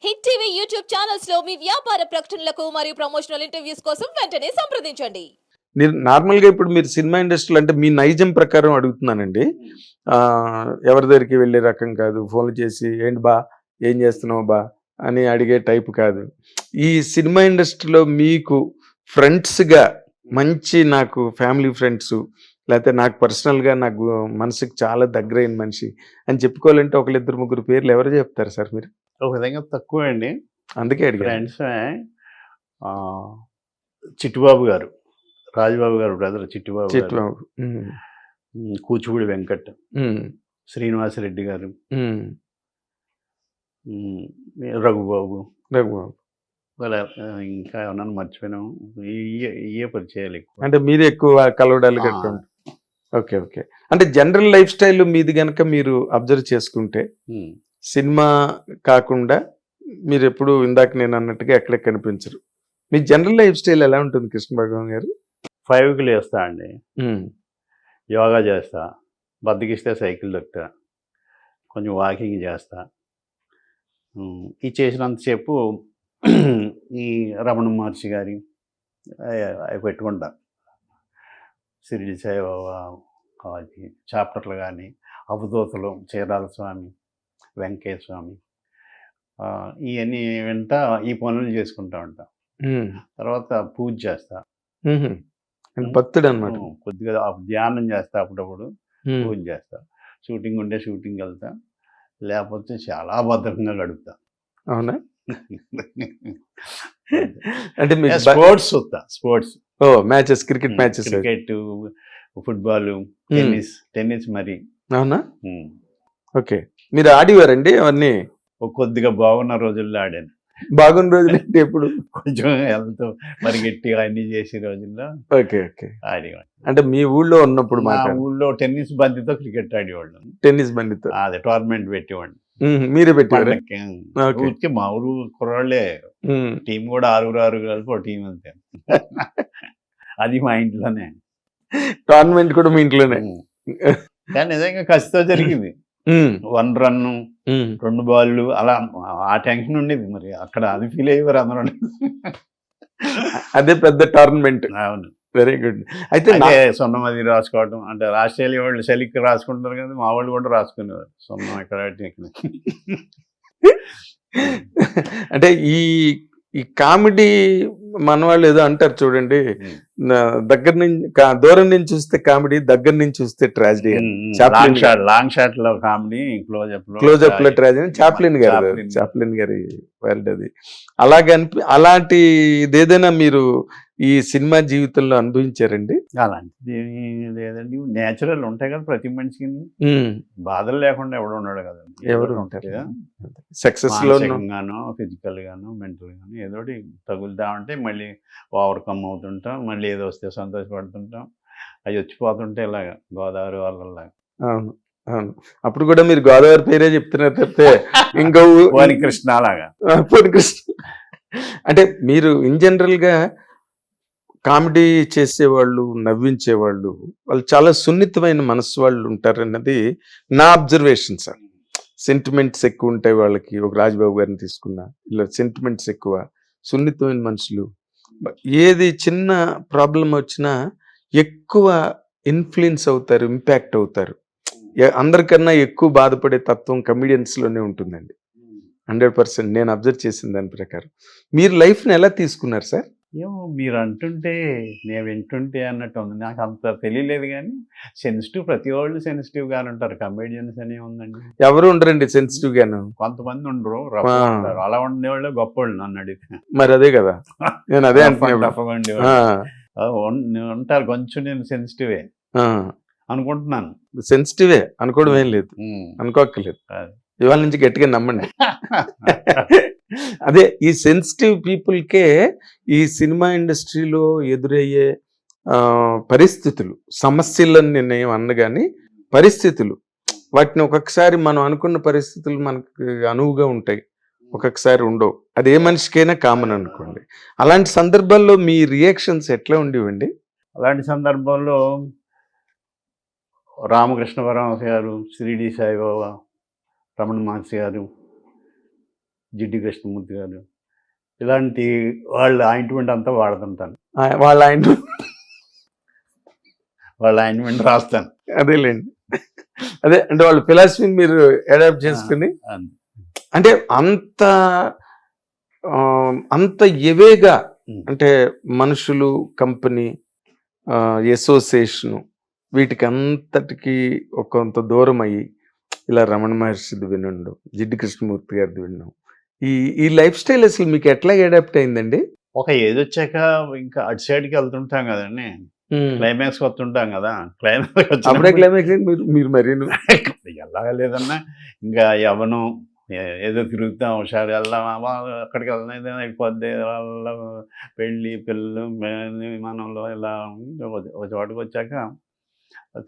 Hit TV YouTube channels లో మీ వ్యాపార ప్రకటనలకు మరియు ప్రమోషనల్ ఇంటర్వ్యూస్ కోసం వెంటనే సంప్రదించండి. మీరు నార్మల్గా ఇప్పుడు మీరు సినిమా ఇండస్ట్రీలో అంటే మీ నైజం ప్రకారం అడుగుతున్నానండి. ఎవరి దగ్గరికి వెళ్ళే రకం కాదు, ఫోన్లు చేసి ఏంటి బా ఏం చేస్తున్నావు బా అని అడిగే టైప్ కాదు. ఈ సినిమా ఇండస్ట్రీలో మీకు ఫ్రెండ్స్గా మంచి నాకు ఫ్యామిలీ ఫ్రెండ్స్ లేకపోతే నాకు పర్సనల్గా నాకు మనసుకి చాలా దగ్గరైన మనిషి అని చెప్పుకోవాలంటే ఒకళ్ళిద్దరు ముగ్గురు పేర్లు ఎవరు చెప్తారు సార్ మీరు? ఒక విధంగా తక్కువ అండి. అందుకే అడిగాను. ఫ్రెండ్స్ చిట్టుబాబు గారు, రాజబాబు గారు బ్రదర్ చిట్టుబాబు గారు, చిట్టుబాబు, కూచిపూడి వెంకట్, శ్రీనివాసరెడ్డి గారు, రఘుబాబు, వాళ్ళ ఇంకా ఏమన్నా మర్చిపోయినాము. ఇయే పరిచయాలు ఎక్కువ. అంటే మీరే ఎక్కువ కలవడాలు కట్టు. Okay okay. అంటే జనరల్ లైఫ్ స్టైల్ మీది గనక మీరు అబ్జర్వ్ చేసుకుంటే సినిమా కాకుండా మీరు ఎప్పుడు ఇందాక నేను అన్నట్టుగా ఎక్కడ కనిపించరు. మీ జనరల్ లైఫ్ స్టైల్ ఎలా ఉంటుంది కృష్ణ భగవాన్ గారు? 5కి లేస్తా అండి, యోగా చేస్తా, బద్దకిస్తే సైకిల్ దొక్కుతా, కొంచెం వాకింగ్ చేస్తా. ఇది చేసినంతసేపు ఈ రమణ మహర్షి గారి అవి పెట్టుకుంటా, షిరిడి సాయిబాబా చాప్టర్లు కానీ, అవధూతలు, చీరాల స్వామి, వెంకయ్య స్వామి, ఇవన్నీ వింటా ఈ పనులు చేసుకుంటా ఉంటా. తర్వాత పూజ చేస్తా, భక్తుడు అన్నమాట. కొద్దిగా ధ్యానం చేస్తా, అప్పుడప్పుడు పూజ చేస్తా. షూటింగ్ ఉంటే షూటింగ్ వెళ్తా, లేకపోతే చాలా భద్రంగా గడుపుతా. అవునా? అంటే స్పోర్ట్స్ చూస్తా, sports matches, cricket matches, cricket, football, tennis మరి. అవునా? ఓకే. మీరు ఆడివారండి అవన్నీ? కొద్దిగా బాగున్న రోజుల్లో ఆడాను. బాగున్న రోజులు అంటే ఎప్పుడు? కొంచెం హెల్త్ పరిగెట్టి అన్ని చేసే రోజుల్లో ఓకే ఓకే ఆడేవాడు. అంటే మీ ఊళ్ళో ఉన్నప్పుడు? మా ఊళ్ళో టెన్నిస్ బంతితో క్రికెట్ ఆడేవాళ్ళం. టెన్నిస్ బండితో అదే టోర్నమెంట్ పెట్టేవాడిని. మీరే పెట్టారు? ఊరికి మా ఊరు కుర్రాళ్ళే, టీం కూడా 6 కలిపి ఒక టీం అంతే. అది మా ఇంట్లోనే. టోర్నమెంట్ కూడా మీ ఇంట్లోనే? కానీ నిజంగా కసితో జరిగింది. 1 రన్ 2 బాళ్ళు అలా. ఆ టెన్షన్ ఉండేది మరి అక్కడ. అది ఫీల్ అయ్యేవారు అందరూ. అదే పెద్ద టోర్నమెంట్. అవును, వెరీ గుడ్. అయితే సున్నమది రాసుకోవడం అంటే ఆస్ట్రేలియా వాళ్ళు సెలిక్ రాసుకుంటారు కదా, మా వాళ్ళు కూడా రాసుకునేవారు సున్నం ఇక్కడ. అంటే ఈ ఈ కామెడీ మన వాళ్ళు ఏదో అంటారు చూడండి, దగ్గర నుంచి దూరం నుంచి చూస్తే కామెడీ, దగ్గర నుంచి చూస్తే ట్రాజడీ. లాంగ్ షాట్ లో కామెడీ, క్లోజ్అప్ లో ట్రాజడీ. చాప్లిన్ గారి వర్డ్ అది. అలాంటి ఏదైనా మీరు ఈ సినిమా జీవితంలో అనుభవించారండి? అలాంటిది లేదండి. నేచురల్ ఉంటాయి కదా ప్రతి మనిషికి, బాధలు లేకుండా ఎవడు ఉన్నాడు కదా. ఎవరు ఉంటారు సక్సెస్ లో గాను, ఫిజికల్ గాను, మెంటల్ గాను ఏదో తగులుతా ఉంటే మళ్ళీ ఓవర్కమ్ అవుతుంటాం. మళ్ళీ ఏదో వస్తే సంతోషపడుతుంటాం. అవి వచ్చిపోతుంటే ఇలాగా గోదావరి వాళ్ళలాగా. అవును అవును. అప్పుడు కూడా మీరు గోదావరి పేరే చెప్తున్నారు తప్పితే ఇంకో కృష్ణ అలాగా. కృష్ణ అంటే మీరు ఇన్ జనరల్ గా కామెడీ చేసేవాళ్ళు, నవ్వించేవాళ్ళు, వాళ్ళు చాలా సున్నితమైన మనసు వాళ్ళు ఉంటారన్నది నా అబ్జర్వేషన్ సార్. సెంటిమెంట్స్ ఎక్కువ ఉంటాయి వాళ్ళకి. ఒక రాజబాబు గారిని తీసుకున్నా, ఇలా సెంటిమెంట్స్ ఎక్కువ, సున్నితమైన మనుషులు. ఏది చిన్న ప్రాబ్లం వచ్చినా ఎక్కువ ఇన్ఫ్లుయెన్స్ అవుతారు, ఇంపాక్ట్ అవుతారు. అందరికన్నా ఎక్కువ బాధపడే తత్వం కమిడియన్స్లోనే ఉంటుందండి. 100% నేను అబ్జర్వ్ చేసిన దాని ప్రకారం. మీరు లైఫ్ని ఎలా తీసుకున్నారు సార్? ఏమో మీరు అంటుంటే నేను వింటుంటే అన్నట్టు ఉంది. నాకు అంత తెలియలేదు కానీ సెన్సిటివ్, ప్రతి వాళ్ళు సెన్సిటివ్ గానే ఉంటారు. కమెడియన్స్ అనే ఉందండి, ఎవరు ఉండరండి సెన్సిటివ్ గాను. కొంతమంది ఉండరు. అలా ఉండేవాళ్ళు గొప్ప వాళ్ళు నన్ను అడిగితే. మరి అదే కదా నేను అదే అంటున్నా. ఉంటారు కొంచెం. నేను సెన్సిటివే అనుకుంటున్నాను. సెన్సిటివే అనుకోవడం ఏం లేదు, అనుకోక్కర్లేదు. ఇవాళ నుంచి గట్టిగా నమ్మండి. అదే ఈ సెన్సిటివ్ పీపుల్కే ఈ సినిమా ఇండస్ట్రీలో ఎదురయ్యే పరిస్థితులు, సమస్యలను నేనేం అన్న కానీ పరిస్థితులు, వాటిని ఒక్కొక్కసారి మనం అనుకున్న పరిస్థితులు మనకు అనువుగా ఉంటాయి, ఒక్కొక్కసారి ఉండవు. అది ఏ మనిషికైనా కామన్ అనుకోండి. అలాంటి సందర్భాల్లో మీ రియాక్షన్స్ ఎట్లా ఉండేవండి? అలాంటి సందర్భంలో రామకృష్ణ పరమహంస గారు, షిరిడి సాయిబాబా, రమణ మహర్షి గారు, జిడ్డి కృష్ణమూర్తి గారు, ఇలాంటి వాళ్ళ ఆయింట్మెంట్ అంతా వాడుతుంటాను. వాళ్ళ ఆయన వాళ్ళ ఆయింట్మెంట్ రాస్తాను. అదేలేండి. అదే అంటే వాళ్ళ ఫిలాసఫీని మీరు అడాప్ట్ చేసుకుని అంతే. అంటే అంత ఎవేగా అంటే మనుషులు, కంపెనీ, అసోసియేషను వీటికి అంతటికి కొంత దూరం అయ్యి ఇలా రమణ మహర్షిది వినండు, జిడ్డు కృష్ణమూర్తి గారిది విన్నాం. ఈ లైఫ్ స్టైల్ అసలు మీకు ఎట్లా అడాప్ట్ అయిందండి? ఒక ఏజ్ వచ్చాక ఇంకా అటు సైడ్కి వెళ్తుంటాం కదండి, క్లైమాక్స్ వస్తుంటాం కదా. అప్పుడే క్లైమాక్స్ క్లైమాక్స్ మీరు మరి ఎలాగ లేదన్నా ఇంకా ఎవను ఏదో తిరుగుతాం, హుషారు వెళ్దాం, అక్కడికి వెళ్దాం, ఏదైనా అయిపోద్ది, వాళ్ళ పెళ్ళి పిల్లలు విమానంలో ఇలా ఒక చోటుకు వచ్చాక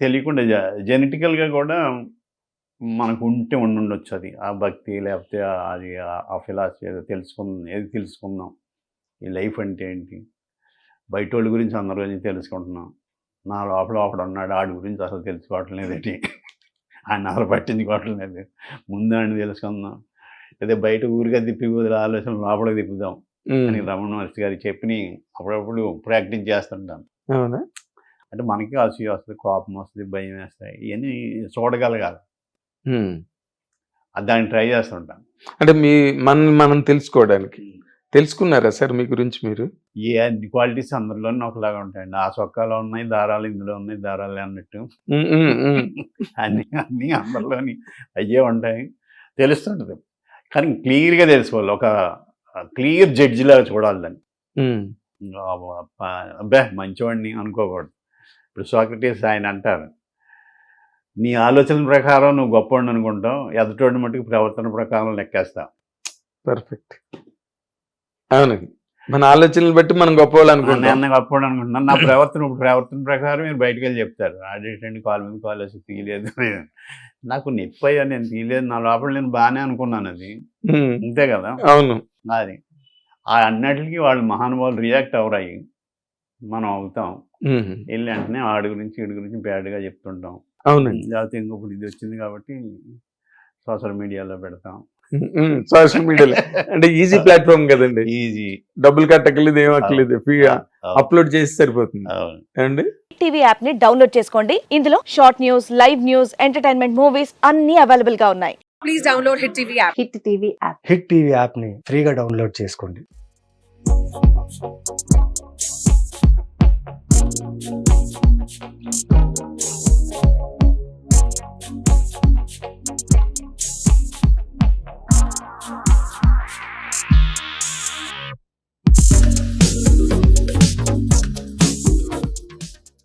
తెలియకుండా జెనెటికల్గా కూడా మనకు ఉండుండొచ్చు అది, ఆ భక్తి లేకపోతే అది ఆ ఫిలాసఫీ ఏదో తెలుసుకుందాం, ఈ లైఫ్ అంటే ఏంటి, బయట వాళ్ళ గురించి అందరి గురించి తెలుసుకుంటున్నాం, నా లోపల ఒకడు ఉన్నాడు ఆడి గురించి అసలు తెలుసుకోవటం లేదేంటి, ఆయన అసలు పట్టించుకోవటం లేదు, ముందు ఆయన తెలుసుకుందాం, లేదా బయట ఊరిగా తిప్పి వదిలే ఆలోచన లోపలికి తిప్పుదాం అని రమణ మహర్షి గారికి చెప్పి అప్పుడప్పుడు ప్రాక్టీస్ చేస్తుంటాను. అవునా? అంటే మనకి అసూయ వస్తుంది, కోపం వస్తుంది, భయం వేస్తాయి, ఇవన్నీ చూడగలగాలి, దాన్ని ట్రై చేస్తుంటాను. అంటే మనం తెలుసుకోవడానికి తెలుసుకున్నారా సార్ మీ గురించి మీరు? ఏ క్వాలిటీస్ అందరిలోనే ఒకలాగా ఉంటాయండి. ఆ చొక్కాలో ఉన్నాయి దారాలు, ఇందులో ఉన్నాయి దారాలు అన్నట్టు అన్నీ అందరిలోని అయ్యే ఉంటాయి, తెలుస్తుంటుంది. కానీ క్లియర్గా తెలుసుకోవాలి, ఒక క్లియర్ జడ్జి లాగా చూడాలి దాన్ని. అబ్బే మంచివాడిని అనుకోకూడదు. ఇప్పుడు సోక్రటీస్ ఆయన అంటారు, నీ ఆలోచన ప్రకారం నువ్వు గొప్పవాడిని అనుకుంటావు, ఎదుటోడి మట్టుకు ప్రవర్తన ప్రకారం లెక్కేస్తావు. పర్ఫెక్ట్. అవునండి, మన ఆలోచనలు బట్టి మనం గొప్పవాళ్ళు అనుకుంటాం. నేను గొప్పవాడు అనుకుంటున్నాను, నా ప్రవర్తన ప్రకారం మీరు బయటకు వెళ్ళి చెప్తారు, అదేంటండి కాలు మీద కాలు వేసి తీయలేదు, నాకు నొప్పి అయ్యా నేను తీయలేదు, నా లోపల నేను బాగానే అనుకున్నాను, అది అంతే కదా. అవును, అది ఆ అన్నిటికీ వాళ్ళు మహానుభావులు రియాక్ట్ అవరయ్యి మనం అవుతాం, వెళ్ళి వెంటనే ఆడి గురించి వీడి గురించి బ్యాడ్గా చెప్తుంటాం. అవునండి. లేకపోతే ఇంకొకటి ఇది వచ్చింది కాబట్టి సోషల్ మీడియాలో పెడతాం. సోషల్ మీడియాలో అంటే ఈజీ ప్లాట్ఫామ్ కదండి, ఈజీ, డబ్బులు కట్టకలేదు, ఏం అక్కర్లేదు, ఫ్రీగా అప్లోడ్ చేసి సరిపోతుంది అండి. టీవీ యాప్ ని డౌన్లోడ్ చేసుకోండి. ఇందులో short news, live news, entertainment movies అన్ని అవైలబుల్ గా ఉన్నాయి. Please download hit TV app. Hit TV app. Hit TV యాప్ని ఫ్రీగా డౌన్లోడ్ చేసుకోండి.